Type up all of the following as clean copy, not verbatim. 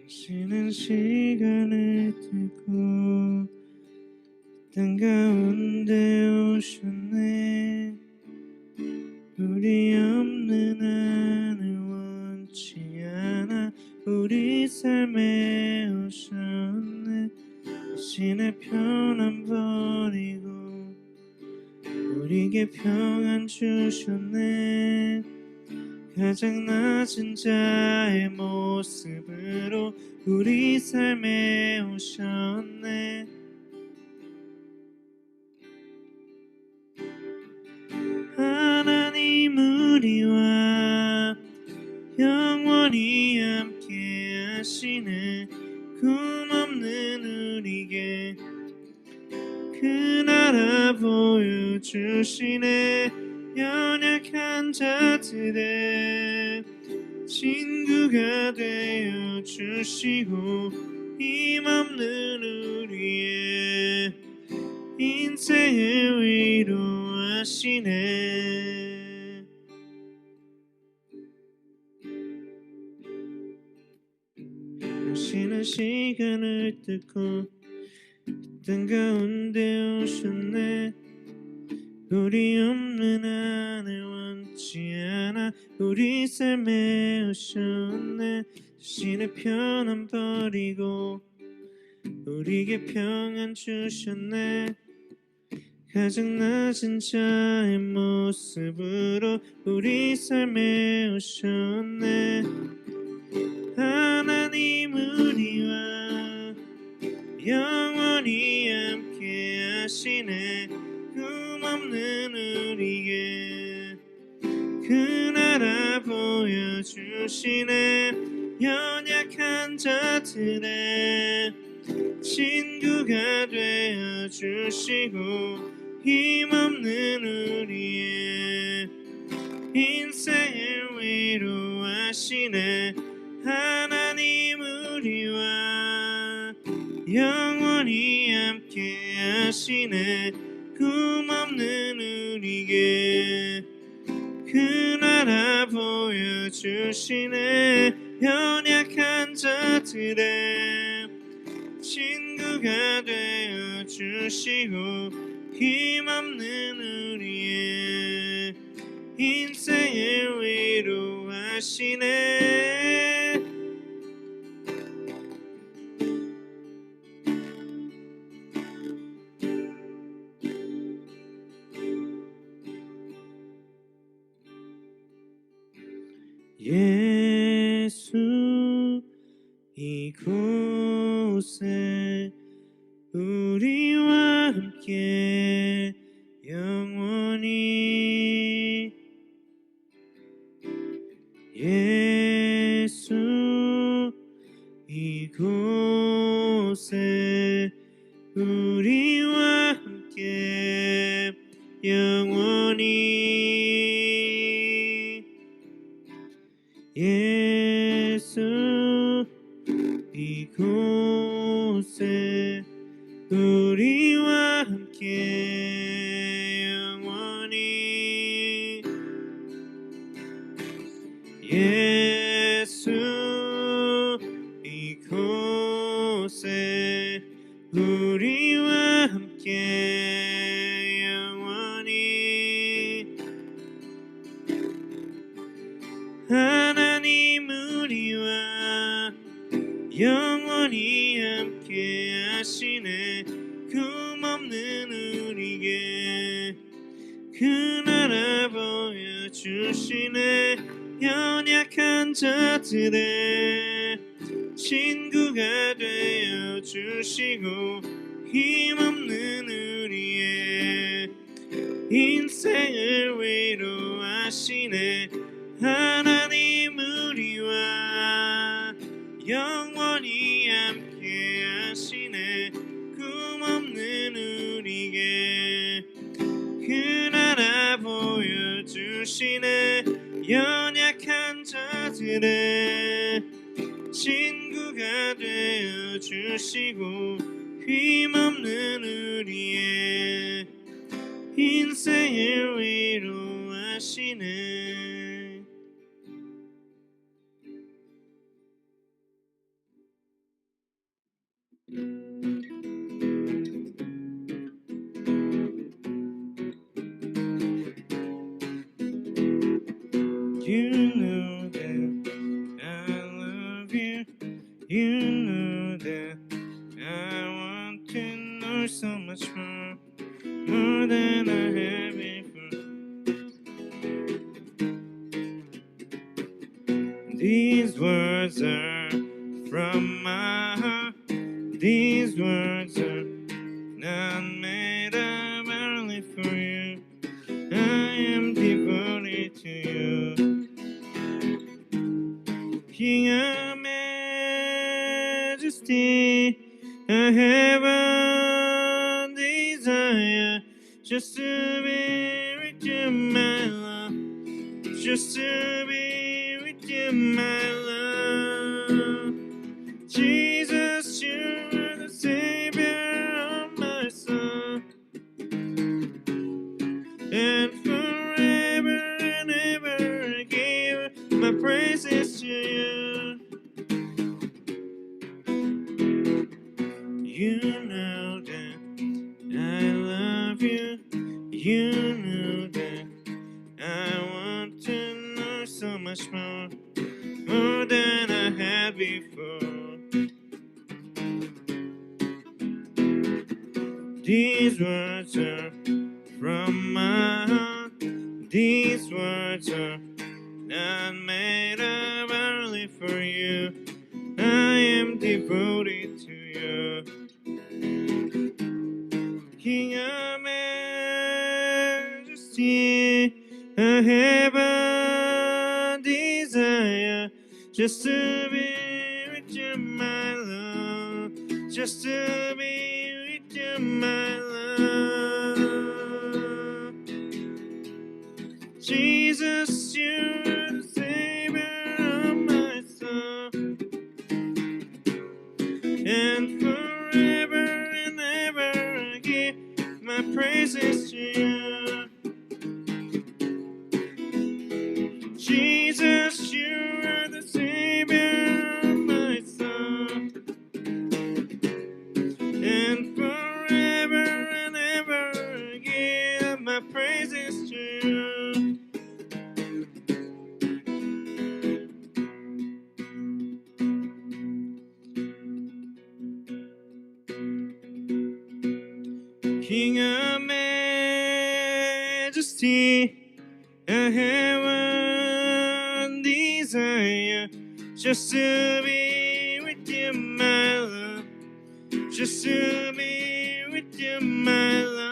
쉬는 시간을 두고 땅 가운데 오셨네. 우리 없는 하늘 원치 않아 우리 삶에 오셨네. 신의 편안 버리고 우리에게 평안 주셨네. 가장 낮은 자의 모습으로 우리 삶에 오셨네. 하나님 우리와 영원히 함께 하시네. 꿈 없는 우리에게 그 나라 보여주시네. 연약한 자들의 친구가 되어 주시고 힘없는 우리의 인생을 위로하시네. 쉬는 시간을 뜯고 땅 가운데 오셨네. 우리 없는 하늘 원치 않아 우리 삶에 오셨네. 신의 편안 버리고 우리에게 평안 주셨네. 가장 낮은 자의 모습으로 우리 삶에 오셨네. 하나님 우리와 영원히 함께 하시네. 꿈 없는 우리에게 그 나라 보여주시네. 연약한 자들의 친구가 되어주시고 힘없는 우리의 인생을 위로하시네. 하나님 우리와 영원히 함께 하시네. 꿈 없는 우리에게 그 나라 보여주시네. 연약한 자들의 친구가 되어주시고 힘없는 우리의 인생을 위로하시네. 예수 이곳에 우리와 함께 영원히. 예수 이곳에 우리와 함께 영원히. 예수 이곳에 우리와 함께 영원히. 예수 이곳에 우리와 함께 영원히. 하나님 우리와 영원히 함께 하시네. 꿈 없는 우리에게 그 나라 보여주시네. 연약한 자들의 친구가 되어주시고 힘없는 우리의 인생을 위로하시네. 하나님 우리와 영원히 함께 하시네. 꿈 없는 우리에게 그 나라 보여주시네. 연약한 자들의 친구가 되어주시고 힘없는 우리의 인생을 위로하시네. You know that I love you. You know that I want to know so much more than I have before. These words are from my heart. These words are not made up only for you. I am devoted to you. King of majesty, I have a desire just to be with you, my love. Just to be with you, my love. Jesus, you're the Savior of my soul. And forever and ever I give my praises to you. You know that I love you. You know that I want to know so much more than I had before. These words are from my heart. These words are not made up only for you. I am devoted to you. King of majesty, I have a desire just to be with you, my love. Just to be with you, my love. Jesus, you're the Savior of my soul. And forever and ever I give my praises to you. Jesus, you are the Savior of my soul. And forever and ever I give my praises to you. King of majesty, I have one desire, just to be with you, my love. Just to be with you, my love.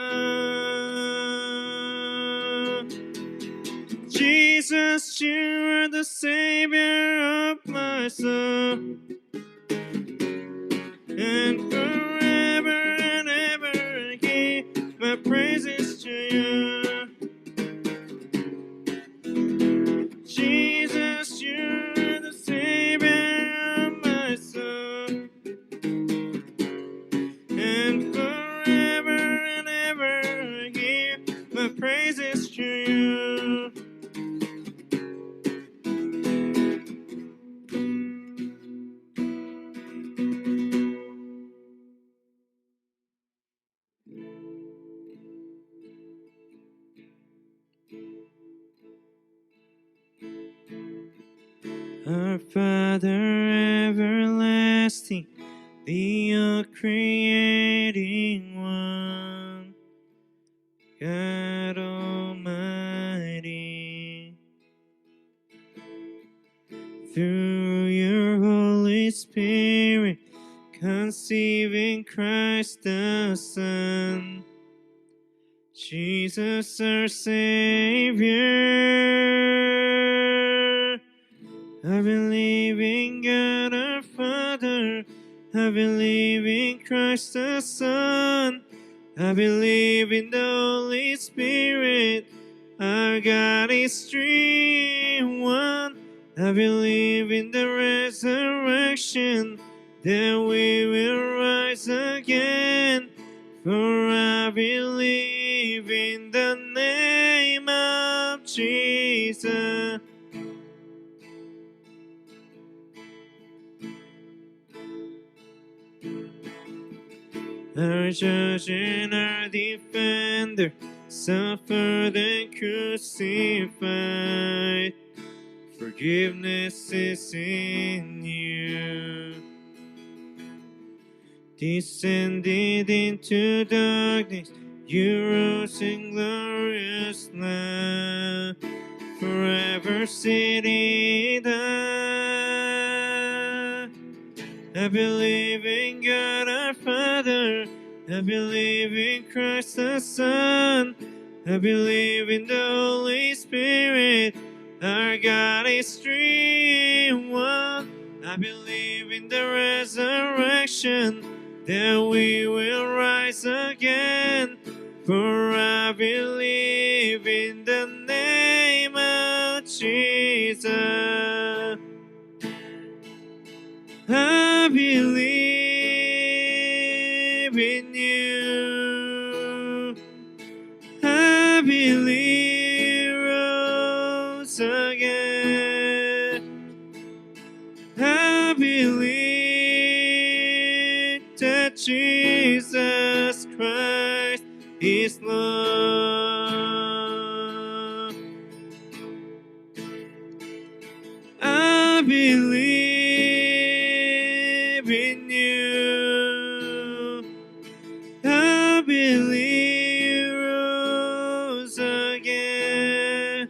Jesus, you are the Savior of my soul. And forever and ever I give my praises to you. Jesus, you're the Savior of my soul. And forever and ever I give my praises to you. Our Father everlasting, the all-creating one, God Almighty, through your Holy Spirit, conceiving Christ the Son, Jesus our Savior. I believe in God our Father, I believe in Christ the Son, I believe in the Holy Spirit, our God is three in one. I believe in the resurrection, that we will rise again, for I believe in the name of Jesus. Our judge and our defender, suffered and crucified, forgiveness is in you. Descended into darkness, you rose in glorious light, forever seated high. I believe in God our Father, I believe in Christ the Son, I believe in the Holy Spirit, our God is three in one. I believe in the resurrection, that we will rise again, for I believe in the name of Jesus. I believe in you. I believe rose again. I believe that Jesus Christ is Lord. I believe in you. I believe rose again.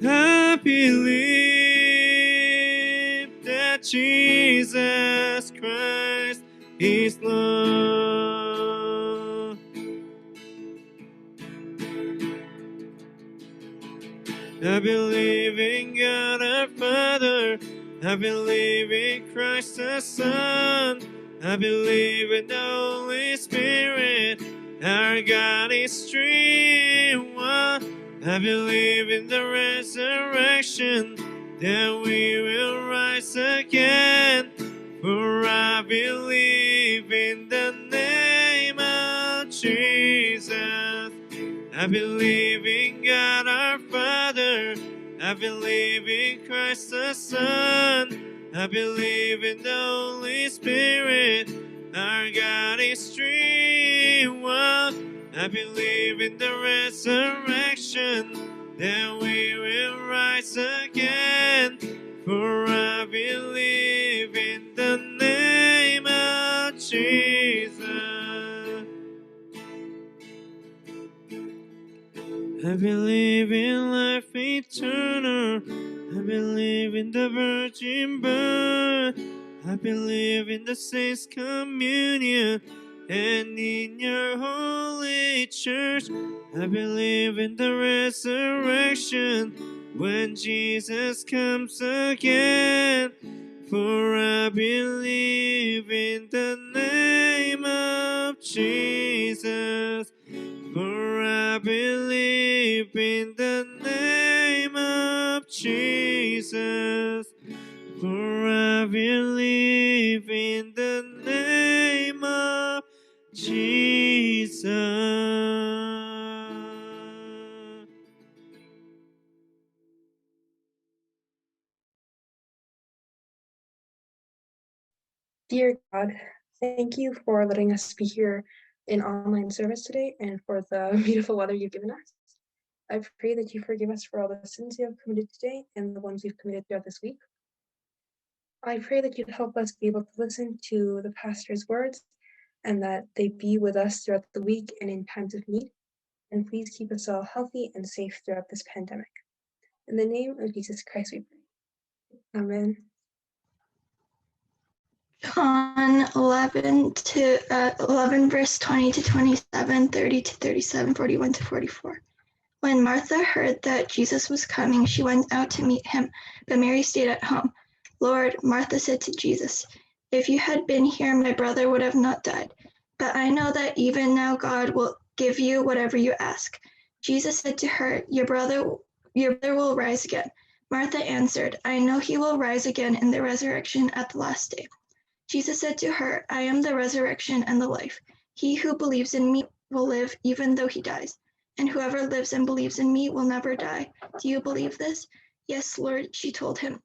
I believe that Jesus Christ is Lord. I believe in God our Father, I believe in Christ the Son, I believe in the Holy Spirit, our God is three in one. I believe in the resurrection, that we will rise again, for I believe in the name of Jesus. I believe in God our Father, I believe in Christ the Son, I believe in the Holy Spirit, our God is three in one. I believe in the resurrection, that we will rise again, for I believe in the name of Jesus. I believe in life eternal, I believe in the virgin birth, I believe in the saints' communion, and in your holy church. I believe in the resurrection, when Jesus comes again, for I believe in the name of Jesus. For I believe in the name of Jesus. For I believe in the name of Jesus. Dear God, thank you for letting us be here in online service today and for the beautiful weather you've given us. I pray that you forgive us for all the sins we have committed today and the ones we've committed throughout this week. I pray that you help us be able to listen to the pastor's words and that they be with us throughout the week and in times of need. And please keep us all healthy and safe throughout this pandemic. In the name of Jesus Christ we pray. Amen. John 11 verse 20 to 27, 30 to 37, 41 to 44. When Martha heard that Jesus was coming, she went out to meet him, but Mary stayed at home. Lord, Martha said to Jesus, if you had been here, my brother would have not died. But I know that even now God will give you whatever you ask. Jesus said to her, your brother will rise again. Martha answered, I know he will rise again in the resurrection at the last day. Jesus said to her, I am the resurrection and the life. He who believes in me will live even though he dies, and whoever lives and believes in me will never die. Do you believe this? Yes, Lord, she told him.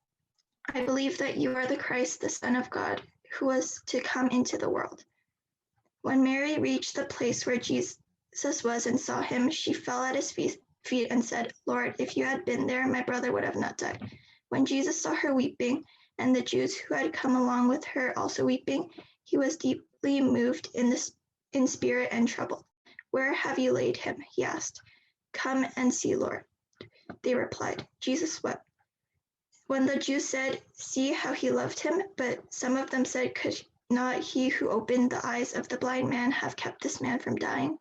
I believe that you are the Christ, the Son of God, who was to come into the world. When Mary reached the place where Jesus was and saw him, she fell at his feet feet and said, Lord, if you had been there, my brother would have not died. When Jesus saw her weeping, and the Jews who had come along with her also weeping, he was deeply moved in spirit and troubled. Where have you laid him? He asked. Come and see, Lord. They replied. Jesus wept. When the Jews said, see how he loved him, but some of them said, could not he who opened the eyes of the blind man have kept this man from dying?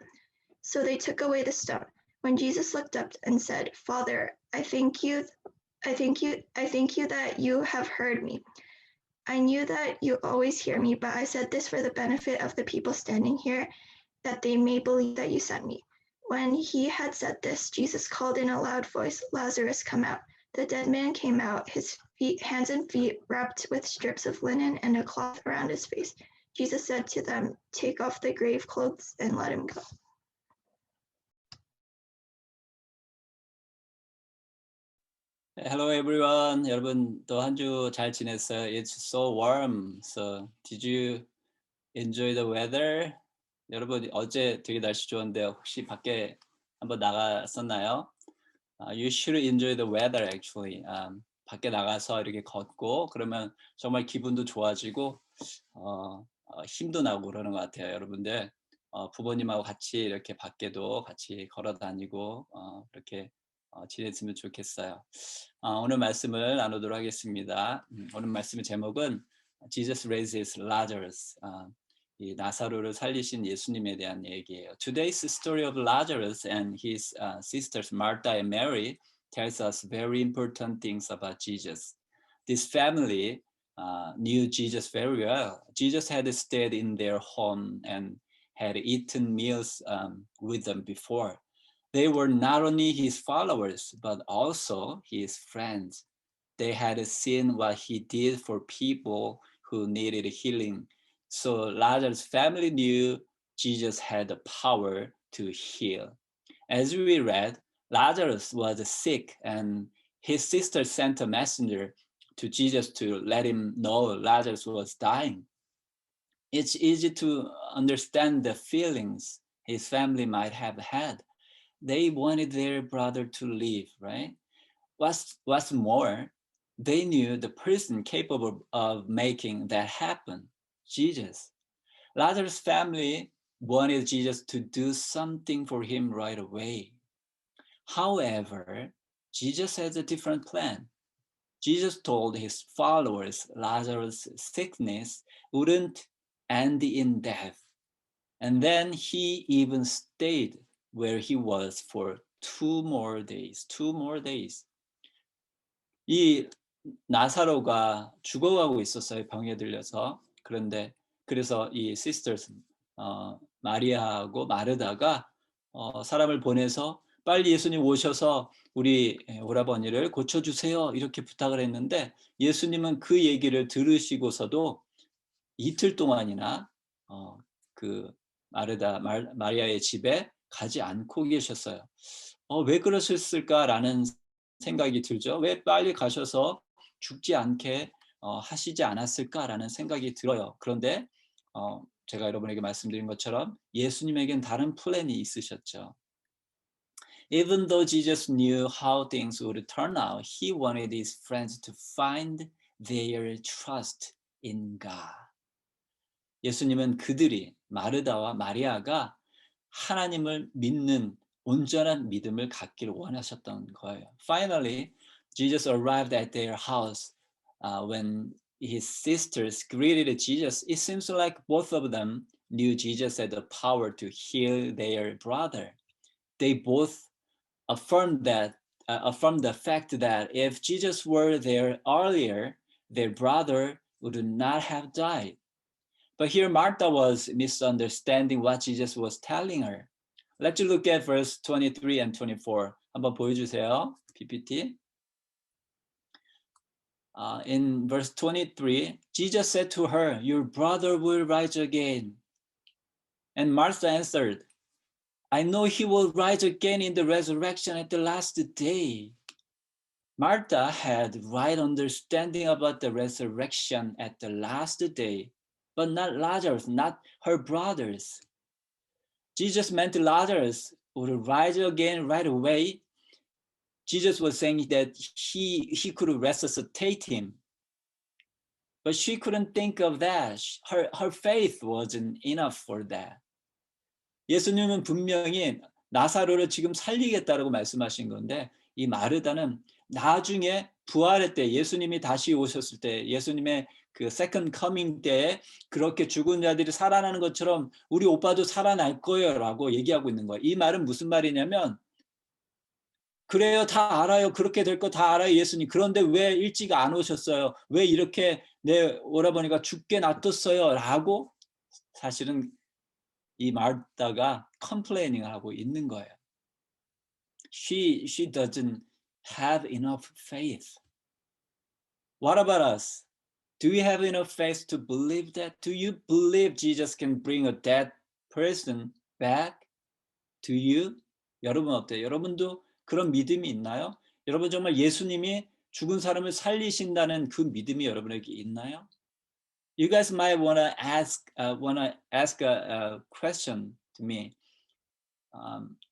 So they took away the stone. When Jesus looked up and said, Father, I thank you that you have heard me. I knew that you always hear me, but I said this for the benefit of the people standing here, that they may believe that you sent me. When he had said this, Jesus called in a loud voice, Lazarus, come out. The dead man came out, his hands and feet wrapped with strips of linen and a cloth around his face. Jesus said to them, take off the grave clothes and let him go. Hello everyone. 여러분 또 한 주 잘 지냈어요? It's so warm. So did you enjoy the weather? 여러분 어제 되게 날씨 좋은데 혹시 밖에 한번 나갔었나요? You should enjoy the weather actually. 밖에 나가서 이렇게 걷고 그러면 정말 기분도 좋아지고 힘도 나고 그러는 것 같아요. 여러분들 부모님하고 같이 이렇게 밖에도 같이 걸어 다니고 이렇게 지냈으면 좋겠어요. 오늘 말씀을 나누도록 하겠습니다. 오늘 말씀의 제목은 Jesus raises Lazarus. 이 나사로를 살리신 예수님에 대한 얘기예요. Today's story of Lazarus and his sisters Martha and Mary tells us very important things about Jesus. This family knew Jesus very well. Jesus had stayed in their home and had eaten meals with them before. They were not only his followers, but also his friends. They had seen what he did for people who needed healing. So Lazarus' family knew Jesus had the power to heal. As we read, Lazarus was sick and his sister sent a messenger to Jesus to let him know Lazarus was dying. It's easy to understand the feelings his family might have had. They wanted their brother to live, right? What's more, they knew the person capable of making that happen, Jesus. Lazarus' family wanted Jesus to do something for him right away. However, Jesus has a different plan. Jesus told his followers Lazarus' sickness wouldn't end in death. And then he even stayed where he was for 2 more days. 이 나사로가 죽어가고 있었어요. 병에 들려서. 그래서 이 sisters 마리아하고 마르다가 사람을 보내서 빨리 예수님 오셔서 우리 오라버니를 고쳐주세요. 이렇게 부탁을 했는데 예수님은 그 얘기를 들으시고서도 이틀 동안이나 그 마리아의 집에 가지 않고 계셨어요. 왜 그러셨을까라는 생각이 들죠. 왜 빨리 가셔서 죽지 않게 하시지 않았을까라는 생각이 들어요. 그런데 제가 여러분에게 말씀드린 것처럼 예수님에겐 다른 플랜이 있으셨죠. Even though Jesus knew how things would turn out, he wanted his friends to find their trust in God. 예수님은 그들이 마르다와 마리아가 하나님을 믿는 온전한 믿음을 갖기를 원하셨던 거예요. Finally, Jesus arrived at their house. When his sisters greeted Jesus, it seems like both of them knew Jesus had the power to heal their brother. They both affirmed the fact that if Jesus were there earlier, their brother would not have died. But here Martha was misunderstanding what Jesus was telling her. Let's look at verse 23 and 24. 한번 보여주세요. PPT. In verse 23, Jesus said to her, your brother will rise again. And Martha answered, I know he will rise again in the resurrection at the last day. Martha had right understanding about the resurrection at the last day, but not Lazarus, not her brothers. Jesus meant Lazarus would rise again right away, Jesus was saying that he could resuscitate him. But she couldn't think of that. Her faith wasn't enough for that. 예수님은 분명히 나사로를 지금 살리겠다라고 말씀하신 건데 이 마르다는 나중에 부활의 때 예수님이 다시 오셨을 때 예수님의 그 세컨드 커밍 때에 그렇게 죽은 자들이 살아나는 것처럼 우리 오빠도 살아날 거예요 라고 얘기하고 있는 거예요. 이 말은 무슨 말이냐면 그래요, 다 알아요. 그렇게 될 거 다 알아요, 예수님. 그런데 왜 일찍 안 오셨어요? 왜 이렇게 내 오라버니가 죽게 놔뒀어요? 라고 사실은 이 마르다가 complaining 하고 있는 거예요. She doesn't have enough faith. What about us? Do we have enough faith to believe that? Do you believe Jesus can bring a dead person back to you? 여러분 어때요? 여러분도 그런 믿음이 있나요? 여러분 정말 예수님이 죽은 사람을 살리신다는 그 믿음이 여러분에게 있나요? You guys might want to ask a question to me.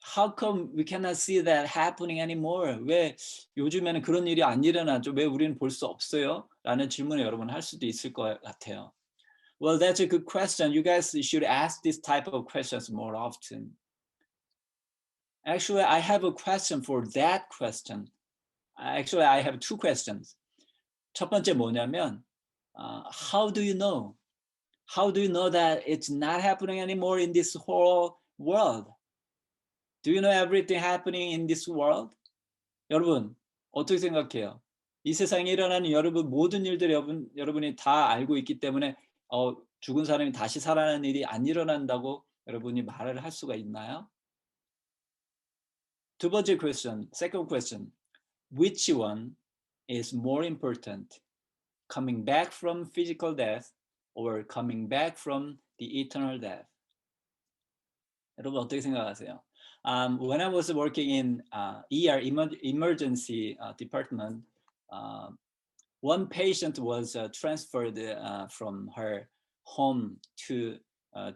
How come we cannot see that happening anymore? 왜 요즘에는 그런 일이 안 일어나죠? 왜 우리는 볼 수 없어요? 라는 질문을 여러분 할 수도 있을 것 같아요. Well, that's a good question. You guys should ask this type of questions more often. Actually, I have a question for that question. Actually, I have two questions. 첫 번째 뭐냐면, how do you know? How do you know that it's not happening anymore in this whole world? Do you know everything happening in this world? 여러분, 어떻게 생각해요? 이 세상에 일어나는 여러분 모든 일들 여러분이 다 알고 있기 때문에 죽은 사람이 다시 살아나는 일이 안 일어난다고 여러분이 말을 할 수가 있나요? 두 번째 question, second question. Which one is more important? Coming back from physical death or coming back from the eternal death? 여러분 어떻게 생각하세요? When I was working in ER emergency department, one patient was transferred from her home to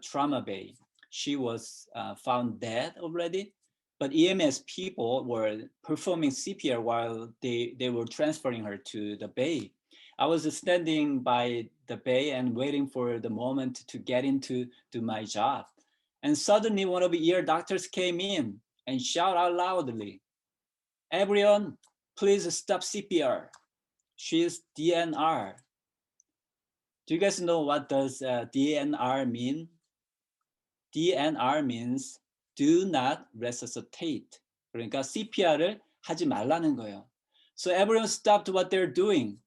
trauma bay. She was found dead already, but EMS people were performing CPR while they were transferring her to the bay. I was standing by the bay and waiting for the moment to get into my job. And suddenly one of the ER doctors came in and shouted out loudly, "Everyone, please stop CPR. She's DNR." Do you guys know what does DNR mean? DNR means do not resuscitate. 그러니까 CPR을 하지 말라는 거예요. So everyone stopped what they're doing.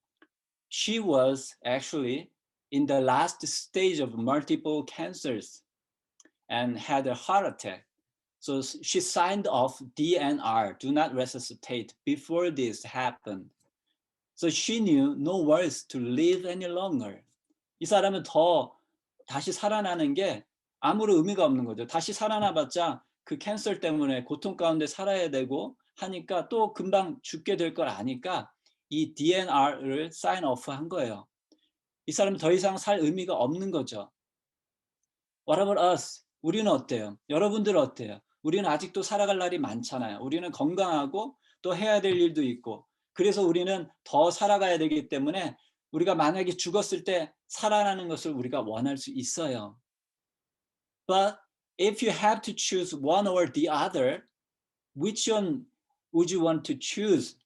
She was actually in the last stage of multiple cancers and had a heart attack. So she signed off DNR, do not resuscitate, before this happened. So she knew no words to live any longer. 이 사람은 더 다시 살아나는 게 아무런 의미가 없는 거죠. 다시 살아나봤자 그 캔서 때문에 고통 가운데 살아야 되고 하니까 또 금방 죽게 될 걸 아니까 이 DNR을 sign off 한 거예요. 이 사람은 더 이상 살 의미가 없는 거죠. What about us? 우리는 어때요? 여러분들은 어때요? 우리는 아직도 살아갈 날이 많잖아요. 우리는 건강하고 또 해야 될 일도 있고 그래서 우리는 더 살아가야 되기 때문에 우리가 만약에 죽었을 때 살아나는 것을 우리가 원할 수 있어요. But if you have to choose one or the other, which one would you want to choose?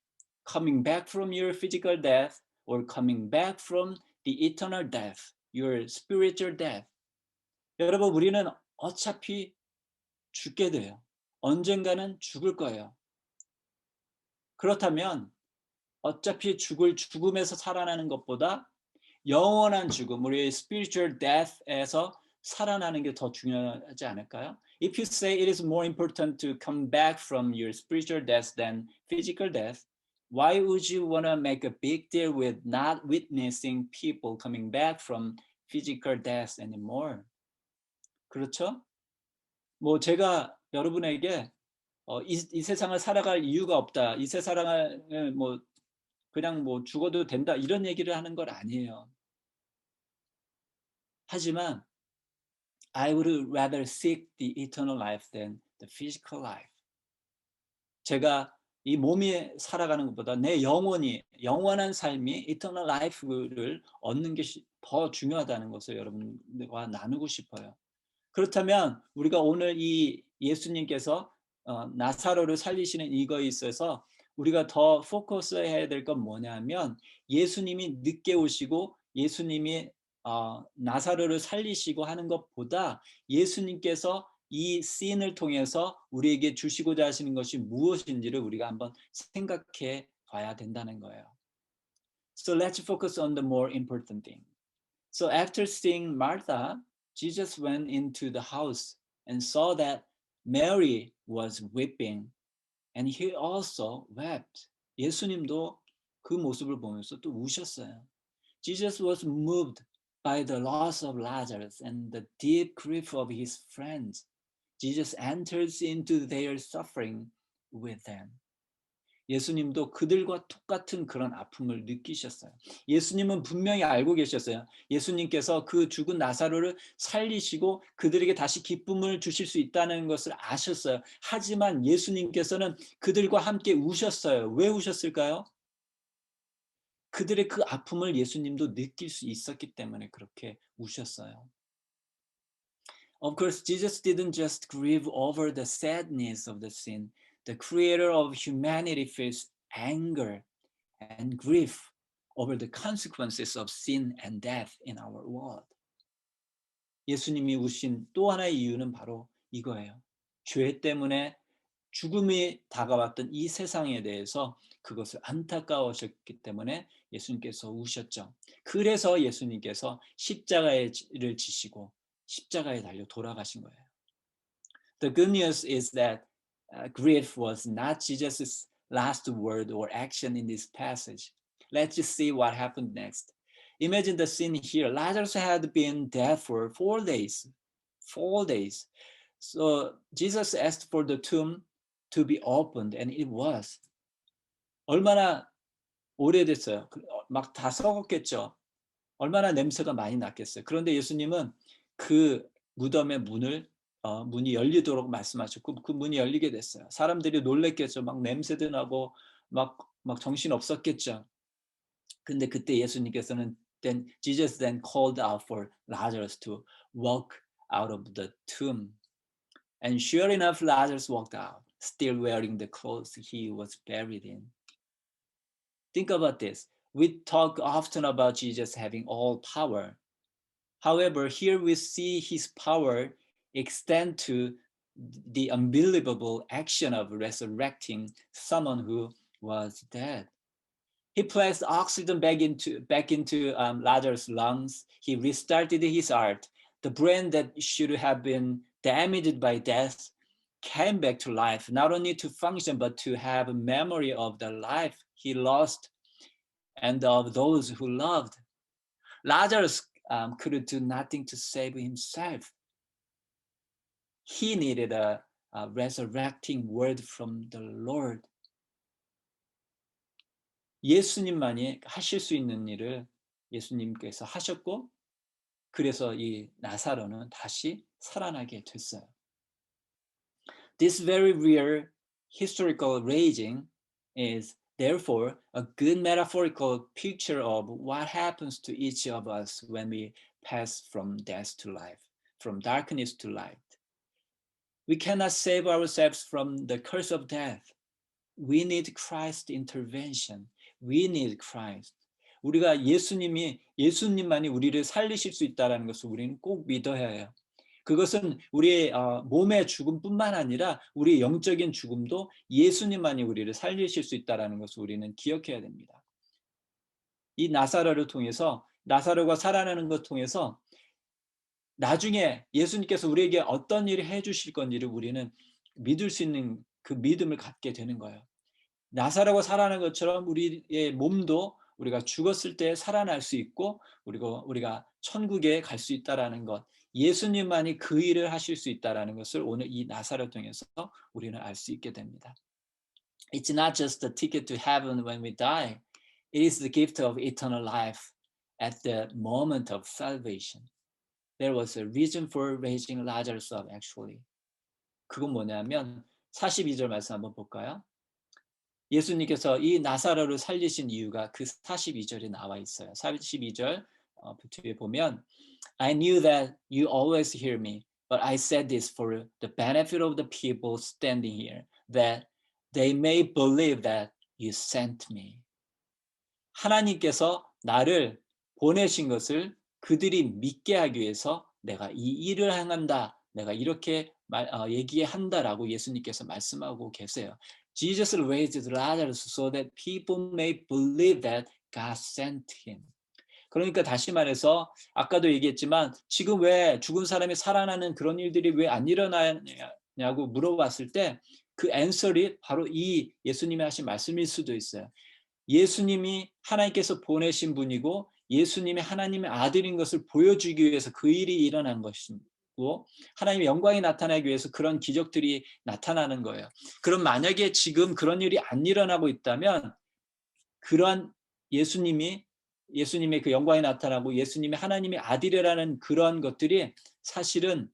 Coming back from your physical death or coming back from the eternal death, your spiritual death? 여러분, 우리는 어차피 죽게 돼요. 언젠가는 죽을 거예요. 그렇다면 어차피 죽음에서 살아나는 것보다 영원한 죽음, 우리의 spiritual death에서 살아나는 게 더 중요하지 않을까요? If you say it is more important to come back from your spiritual death than physical death, why would you want to make a big deal with not witnessing people coming back from physical death anymore? 그렇죠? 뭐 제가 여러분에게 이 세상을 살아갈 이유가 없다. 이 세상을 뭐 그냥 뭐 죽어도 된다. 이런 얘기를 하는 건 아니에요. 하지만 I would rather seek the eternal life than the physical life. 제가 이 몸이 살아가는 것보다 내 영혼이 영원한 삶이 eternal life를 얻는 것이 더 중요하다는 것을 여러분들과 나누고 싶어요. 그렇다면 우리가 오늘 이 예수님께서 나사로를 살리시는 이거에 있어서 우리가 더 포커스해야 될 건 뭐냐면 예수님이 늦게 오시고 예수님이 나사로를 살리시고 하는 것보다 예수님께서 이 씬을 통해서 우리에게 주시고자 하시는 것이 무엇인지를 우리가 한번 생각해 봐야 된다는 거예요. So let's focus on the more important thing. So after seeing Martha, Jesus went into the house and saw that Mary was weeping, and he also wept. 예수님도 그 모습을 보면서 또 우셨어요. Jesus was moved by the loss of Lazarus and the deep grief of his friends. Jesus enters into their suffering with them. 예수님도 그들과 똑같은 그런 아픔을 느끼셨어요. 예수님은 분명히 알고 계셨어요. 예수님께서 그 죽은 나사로를 살리시고 그들에게 다시 기쁨을 주실 수 있다는 것을 아셨어요. 하지만 예수님께서는 그들과 함께 우셨어요. 왜 우셨을까요? 그들의 그 아픔을 예수님도 느낄 수 있었기 때문에 그렇게 우셨어요. Of course, Jesus didn't just grieve over the sadness of the sin. The creator of humanity feels anger and grief over the consequences of sin and death in our world. 예수님이 우신 또 하나의 이유는 바로 이거예요. 죄 때문에 죽음이 다가왔던 이 세상에 대해서 그것을 안타까워하셨기 때문에 예수님께서 우셨죠. 그래서 예수님께서 십자가를 지시고 십자가에 달려 돌아가신 거예요. The good news is that grief was not Jesus' last word or action in this passage. Let's just see what happened next. Imagine the scene here. Lazarus had been dead for 4 days. 4 days. So Jesus asked for the tomb to be opened, and it was. 얼마나 오래됐어요. 막 다 썩었겠죠. 얼마나 냄새가 많이 났겠어요. 그런데 예수님은 그 무덤의 문이 열리도록 말씀하셨고 그 문이 열리게 됐어요. 사람들이 놀랬겠죠. 막 냄새도 나고 막 정신 없었겠죠. 근데 그때 예수님께서는 Jesus then called out for Lazarus to walk out of the tomb. And sure enough, Lazarus walked out, still wearing the clothes he was buried in. Think about this. We talk often about Jesus having all power. However, here we see his power extend to the unbelievable action of resurrecting someone who was dead. He placed oxygen back into Lazarus' lungs. He restarted his heart. The brain that should have been damaged by death came back to life, not only to function, but to have a memory of the life he lost and of those who loved. Lazarus could do nothing to save himself. He needed a resurrecting word from the Lord. 예수님만이 하실 수 있는 일을 예수님께서 하셨고 그래서 이 나사로는 다시 살아나게 됐어요. This very real historical raising is therefore a good metaphorical picture of what happens to each of us when we pass from death to life, from darkness to light. We cannot save ourselves from the curse of death. We need Christ's intervention. We need Christ. 우리가 예수님만이 우리를 살리실 수 있다는 것을 우리는 꼭 믿어야 해요. 그것은 우리의 몸의 죽음뿐만 아니라 우리의 영적인 죽음도 예수님만이 우리를 살리실 수 있다는 것을 우리는 기억해야 됩니다. 이 나사로가 살아나는 것을 통해서 나중에 예수님께서 우리에게 어떤 일을 해주실 건지를 우리는 믿을 수 있는 그 믿음을 갖게 되는 거예요. 나사로가 살아난 것처럼 우리의 몸도 우리가 죽었을 때 살아날 수 있고 그리고 우리가 천국에 갈 수 있다는 것, 예수님만이 그 일을 하실 수 있다는 것을 오늘 이 나사로 통해서 우리는 알 수 있게 됩니다. It's not just the ticket to heaven when we die. It is the gift of eternal life at the moment of salvation. There was a reason for raising Lazarus up actually. 그건 뭐냐면 42절 말씀 한번 볼까요? 예수님께서 이 나사로를 살리신 이유가 그 42절에 나와 있어요. 42절 뒤에 보면 I knew that you always hear me, but I said this for the benefit of the people standing here, that they may believe that you sent me. 하나님께서 나를 보내신 것을 그들이 믿게 하기 위해서 내가 이 일을 행한다. 내가 이렇게 얘기한다라고 예수님께서 말씀하고 계세요. Jesus raised Lazarus so that people may believe that God sent him. 그러니까 다시 말해서 아까도 얘기했지만 지금 왜 죽은 사람이 살아나는 그런 일들이 왜 안 일어나냐고 물어봤을 때 그 앤서리 바로 이 예수님이 하신 말씀일 수도 있어요. 예수님이 하나님께서 보내신 분이고 예수님이 하나님의 아들인 것을 보여주기 위해서 그 일이 일어난 것이고 하나님의 영광이 나타나기 위해서 그런 기적들이 나타나는 거예요. 그럼 만약에 지금 그런 일이 안 일어나고 있다면 그러한 예수님의 그 영광이 나타나고 예수님이 하나님의 아들이라는 그런 것들이 사실은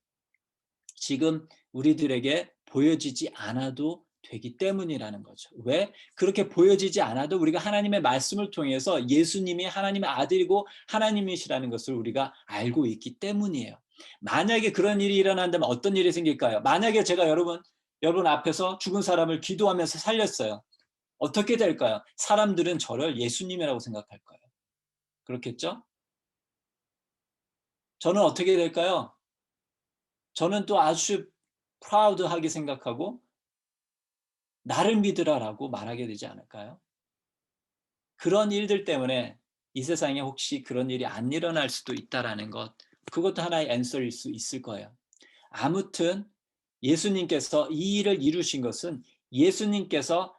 지금 우리들에게 보여지지 않아도 되기 때문이라는 거죠. 왜? 그렇게 보여지지 않아도 우리가 하나님의 말씀을 통해서 예수님이 하나님의 아들이고 하나님이시라는 것을 우리가 알고 있기 때문이에요. 만약에 그런 일이 일어난다면 어떤 일이 생길까요? 만약에 제가 여러분 앞에서 죽은 사람을 기도하면서 살렸어요. 어떻게 될까요? 사람들은 저를 예수님이라고 생각할 거예요. 그렇겠죠? 저는 어떻게 될까요? 저는 또 아주 프라우드하게 생각하고 나를 믿으라라고 말하게 되지 않을까요? 그런 일들 때문에 이 세상에 혹시 그런 일이 안 일어날 수도 있다라는 것, 그것도 하나의 앤서일 수 있을 거예요. 아무튼 예수님께서 이 일을 이루신 것은 예수님께서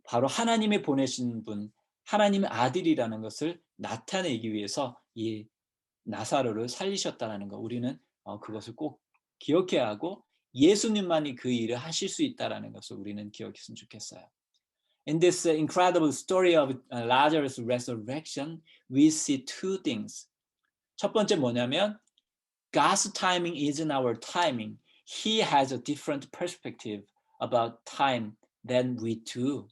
바로 하나님이 보내신 분, 하나님의 아들이라는 것을 나타내기 위해서 이 나사로를 살리셨다는 거, 우리는 그것을 꼭 기억해야 하고 예수님만이 그 일을 하실 수 있다는 것을 우리는 기억했으면 좋겠어요. In this incredible story of Lazarus' resurrection, we see two things. 첫 번째 뭐냐면 God's timing isn't our timing. He has a different perspective about time than we do.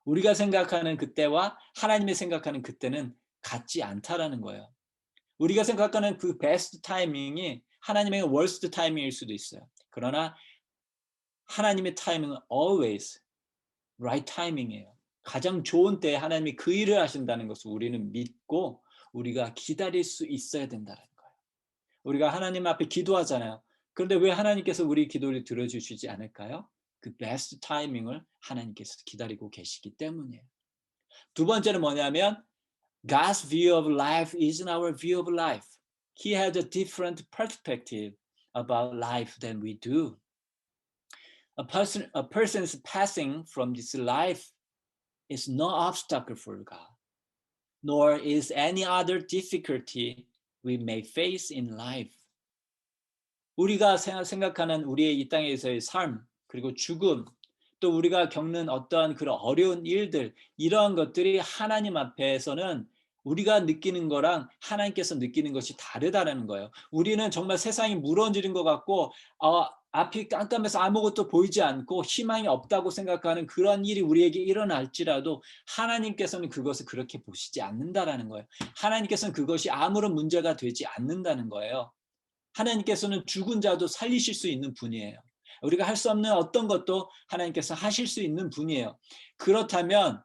우리가 생각하는 그때와 하나님이 생각하는 그때는 같지 않다라는 거예요. 우리가 생각하는 그 베스트 타이밍이 하나님의 월스트 타이밍일 수도 있어요. 그러나 하나님의 타이밍은 always right 타이밍이에요. 가장 좋은 때에 하나님이 그 일을 하신다는 것을 우리는 믿고 우리가 기다릴 수 있어야 된다는 거예요. 우리가 하나님 앞에 기도하잖아요. 그런데 왜 하나님께서 우리 기도를 들어주시지 않을까요? 그 베스트 타이밍을 하나님께서 기다리고 계시기 때문이에요. 두 번째는 뭐냐면 God's view of life isn't our view of life. He has a different perspective about life than we do. A person's passing from this life is no obstacle for God, nor is any other difficulty we may face in life. 우리가 생각하는 우리의 이 땅에서의 삶, 그리고 죽음, 또 우리가 겪는 어떠한 그런 어려운 일들, 이러한 것들이 하나님 앞에서는 우리가 느끼는 거랑 하나님께서 느끼는 것이 다르다는 거예요. 우리는 정말 세상이 무너지는 것 같고 앞이 깜깜해서 아무것도 보이지 않고 희망이 없다고 생각하는 그런 일이 우리에게 일어날지라도 하나님께서는 그것을 그렇게 보시지 않는다라는 거예요. 하나님께서는 그것이 아무런 문제가 되지 않는다는 거예요. 하나님께서는 죽은 자도 살리실 수 있는 분이에요. 우리가 할 수 없는 어떤 것도 하나님께서 하실 수 있는 분이에요. 그렇다면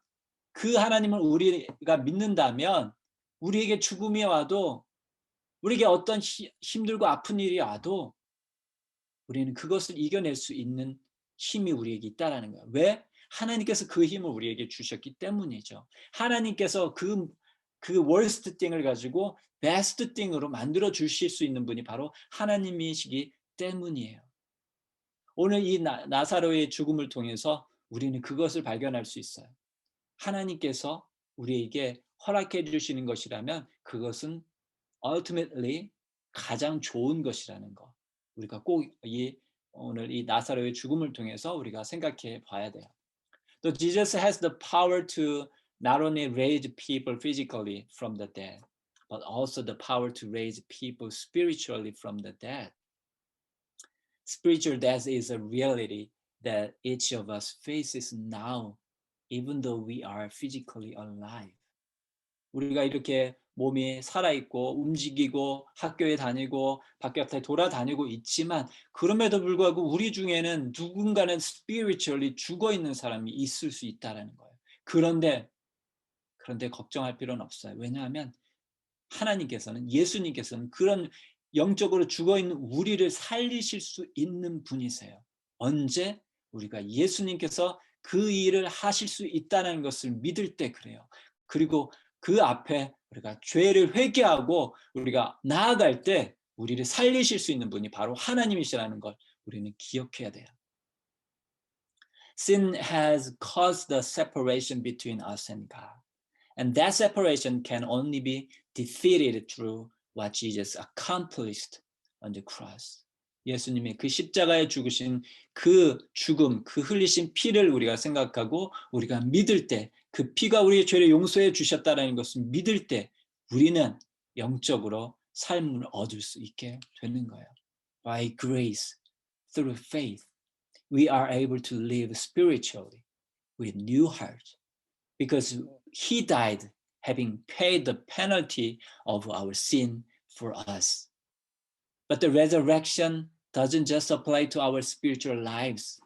그 하나님을 우리가 믿는다면 우리에게 죽음이 와도 우리에게 어떤 힘들고 아픈 일이 와도 우리는 그것을 이겨낼 수 있는 힘이 우리에게 있다는 거예요. 왜? 하나님께서 그 힘을 우리에게 주셨기 때문이죠. 하나님께서 그 worst thing을 가지고 best thing으로 만들어 주실 수 있는 분이 바로 하나님이시기 때문이에요. 오늘 이 나사로의 죽음을 통해서 우리는 그것을 발견할 수 있어요. 하나님께서 우리에게 허락해 주시는 것이라면 그것은 ultimately 가장 좋은 것이라는 거. 우리가 꼭 오늘 이 나사로의 죽음을 통해서 우리가 생각해 봐야 돼요. So Jesus has the power to not only raise people physically from the dead, but also the power to raise people spiritually from the dead. Spiritual death is a reality that each of us faces now even though we are physically alive. 우리가 이렇게 몸이 살아있고 움직이고 학교에 다니고 바깥에 돌아다니고 있지만 그럼에도 불구하고 우리 중에는 누군가는 spiritually 죽어있는 사람이 있을 수 있다는 거예요. 그런데 걱정할 필요는 없어요. 왜냐하면 하나님께서는, 예수님께서는 그런 영적으로 죽어있는 우리를 살리실 수 있는 분이세요. 언제? 우리가 예수님께서 그 일을 하실 수 있다는 것을 믿을 때 그래요. 그리고 그 앞에 우리가 죄를 회개하고 우리가 나아갈 때 우리를 살리실 수 있는 분이 바로 하나님이시라는 걸 우리는 기억해야 돼요. Sin has caused the separation between us and God. And that separation can only be defeated through what Jesus accomplished on the cross. 예수님이 그 십자가에 죽으신 그 죽음, 그 흘리신 피를 우리가 생각하고 우리가 믿을 때, 그 피가 우리의 죄를 용서해 주셨다는 것을 믿을 때 우리는 영적으로 삶을 얻을 수 있게 되는 거예요. By grace, through faith, we are able to live spiritually with new heart. Because he died having paid the penalty of our sin for us. But the resurrection doesn't just apply to our spiritual lives.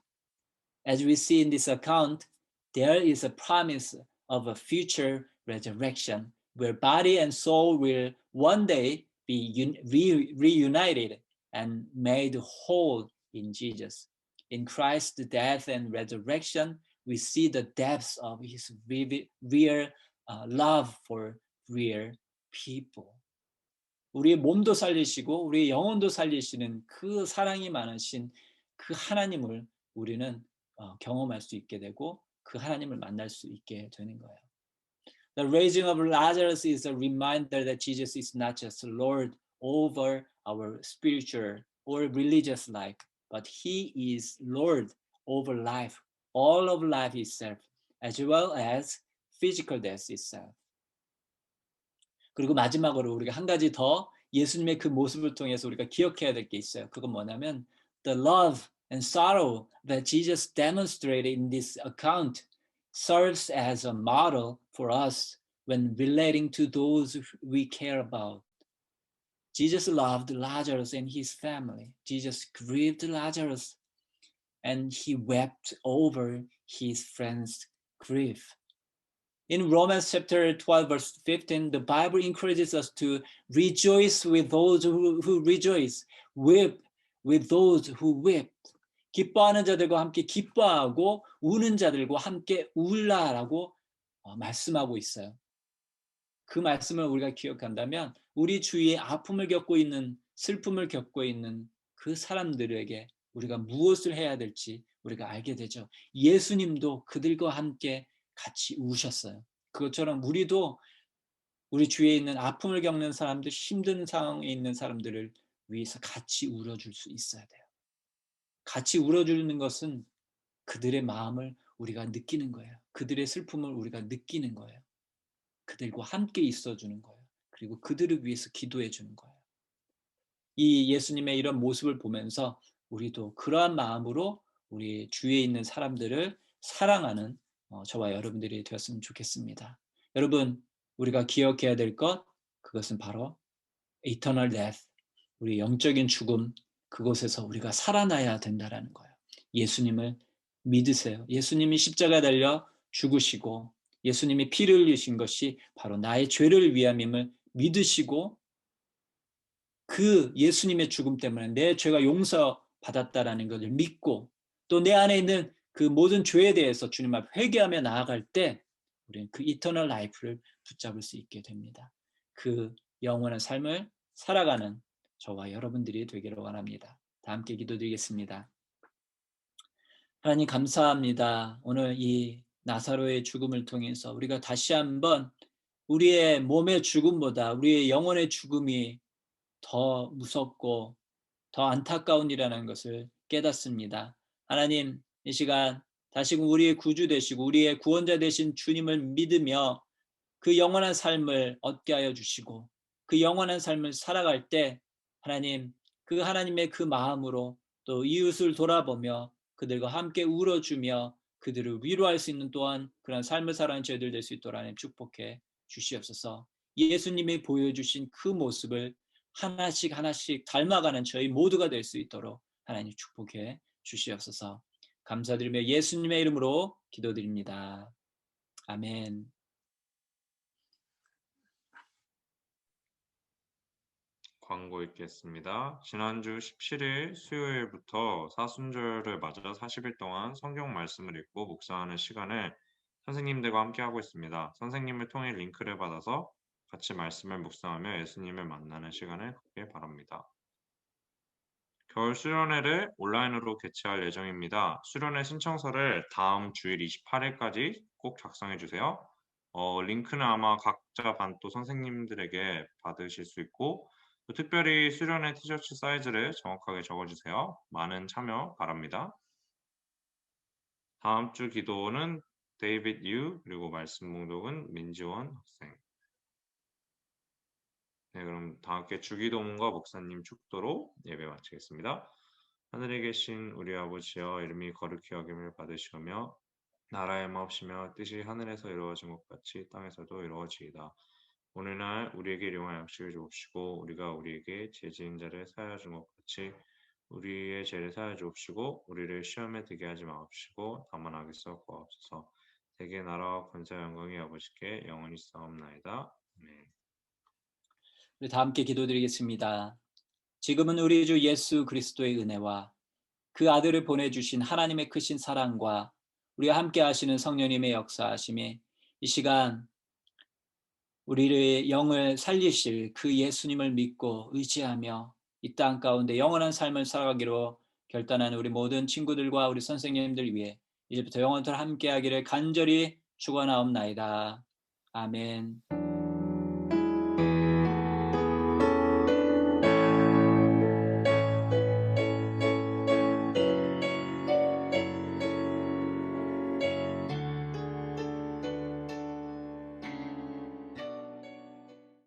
As we see in this account, there is a promise of a future resurrection where body and soul will one day be reunited and made whole in Jesus. In Christ's death and resurrection, we see the depths of his real love for real people. 우리의 몸도 살리시고 우리의 영혼도 살리시는 그 사랑이 많으신 그 하나님을 우리는 경험할 수 있게 되고 그 하나님을 만날 수 있게 되는 거예요. The raising of Lazarus is a reminder that Jesus is not just Lord over our spiritual or religious life, but he is Lord over life, all of life itself, as well as physical death itself. 그리고 마지막으로 우리가 한 가지 더 예수님의 그 모습을 통해서 우리가 기억해야 될 게 있어요. 그건 뭐냐면 the love and sorrow that Jesus demonstrated in this account serves as a model for us when relating to those we care about. Jesus loved Lazarus and his family. Jesus grieved Lazarus and he wept over his friend's grief. In Romans chapter 12, verse 15, the Bible encourages us to rejoice with those who rejoice, weep with those who weep. 기뻐하는 자들과 함께 기뻐하고 우는 자들과 함께 울라라고 말씀하고 있어요. 그 말씀을 우리가 기억한다면 우리 주위에 아픔을 겪고 있는, 슬픔을 겪고 있는 그 사람들에게 우리가 무엇을 해야 될지 우리가 알게 되죠. 예수님도 그들과 함께 같이 우셨어요. 그것처럼 우리도 우리 주위에 있는 아픔을 겪는 사람들, 힘든 상황에 있는 사람들을 위해서 같이 울어줄 수 있어야 돼요. 같이 울어주는 것은 그들의 마음을 우리가 느끼는 거예요. 그들의 슬픔을 우리가 느끼는 거예요. 그들과 함께 있어주는 거예요. 그리고 그들을 위해서 기도해 주는 거예요. 이 예수님의 이런 모습을 보면서 우리도 그러한 마음으로 우리 주위에 있는 사람들을 사랑하는 저와 여러분들이 되었으면 좋겠습니다. 여러분, 우리가 기억해야 될 것, 그것은 바로 eternal death, 우리 영적인 죽음, 그곳에서 우리가 살아나야 된다는 거예요. 예수님을 믿으세요. 예수님이 십자가에 달려 죽으시고 예수님이 피를 흘리신 것이 바로 나의 죄를 위함임을 믿으시고 그 예수님의 죽음 때문에 내 죄가 용서받았다라는 것을 믿고 또 내 안에 있는 그 모든 죄에 대해서 주님 앞에 회개하며 나아갈 때 우리는 그 이터널 라이프를 붙잡을 수 있게 됩니다. 그 영원한 삶을 살아가는 저와 여러분들이 되기를 원합니다. 다 함께 기도드리겠습니다. 하나님 감사합니다. 오늘 이 나사로의 죽음을 통해서 우리가 다시 한번 우리의 몸의 죽음보다 우리의 영혼의 죽음이 더 무섭고 더 안타까운 일이라는 것을 깨닫습니다. 하나님, 이 시간 다시금 우리의 구주 되시고 우리의 구원자 되신 주님을 믿으며 그 영원한 삶을 얻게 하여 주시고 그 영원한 삶을 살아갈 때 하나님, 그 하나님의 그 마음으로 또 이웃을 돌아보며 그들과 함께 울어주며 그들을 위로할 수 있는 또한 그런 삶을 살아가는 저희들 될 수 있도록 하나님 축복해 주시옵소서. 예수님이 보여주신 그 모습을 하나씩 하나씩 닮아가는 저희 모두가 될 수 있도록 하나님 축복해 주시옵소서. 감사드리며 예수님의 이름으로 기도드립니다. 아멘. 광고 읽겠습니다. 지난주 17일 수요일부터 사순절을 맞아 40일 동안 성경 말씀을 읽고 묵상하는 시간을 선생님들과 함께 하고 있습니다. 선생님을 통해 링크를 받아서 같이 말씀을 묵상하며 예수님을 만나는 시간을 갖길 바랍니다. 겨울 수련회를 온라인으로 개최할 예정입니다. 수련회 신청서를 다음 주일 28일까지 꼭 작성해 주세요. 링크는 아마 각자 반또 선생님들에게 받으실 수 있고 또 특별히 수련회 티셔츠 사이즈를 정확하게 적어주세요. 많은 참여 바랍니다. 다음 주 기도는 데이빗 유 그리고 말씀 봉독은 민지원 학생. 네, 그럼 다 함께 주기도문과 목사님 축도로 예배 마치겠습니다. 하늘에 계신 우리 아버지여 이름이 거룩히 여김을 받으시오며 나라의 마옵시며 뜻이 하늘에서 이루어진 것 같이 땅에서도 이루어지이다. 오늘날 우리에게 일용할 양식을 주옵시고 우리가 우리에게 죄 지은 자를 사하여 준 것 같이 우리의 죄를 사하여 주옵시고 우리를 시험에 들게 하지 마옵시고 다만 악에서 구하옵소서. 대개 나라와 권세와 영광이 아버지께 영원히 싸움나이다. 아멘. 우리 다 함께 기도드리겠습니다. 지금은 우리 주 예수 그리스도의 은혜와 그 아들을 보내주신 하나님의 크신 사랑과 우리와 함께 하시는 성령님의 역사하심이 이 시간 우리의 영을 살리실 그 예수님을 믿고 의지하며 이 땅 가운데 영원한 삶을 살아가기로 결단하는 우리 모든 친구들과 우리 선생님들 위해 이제부터 영원토록 함께하기를 간절히 축원하옵나이다. 아멘.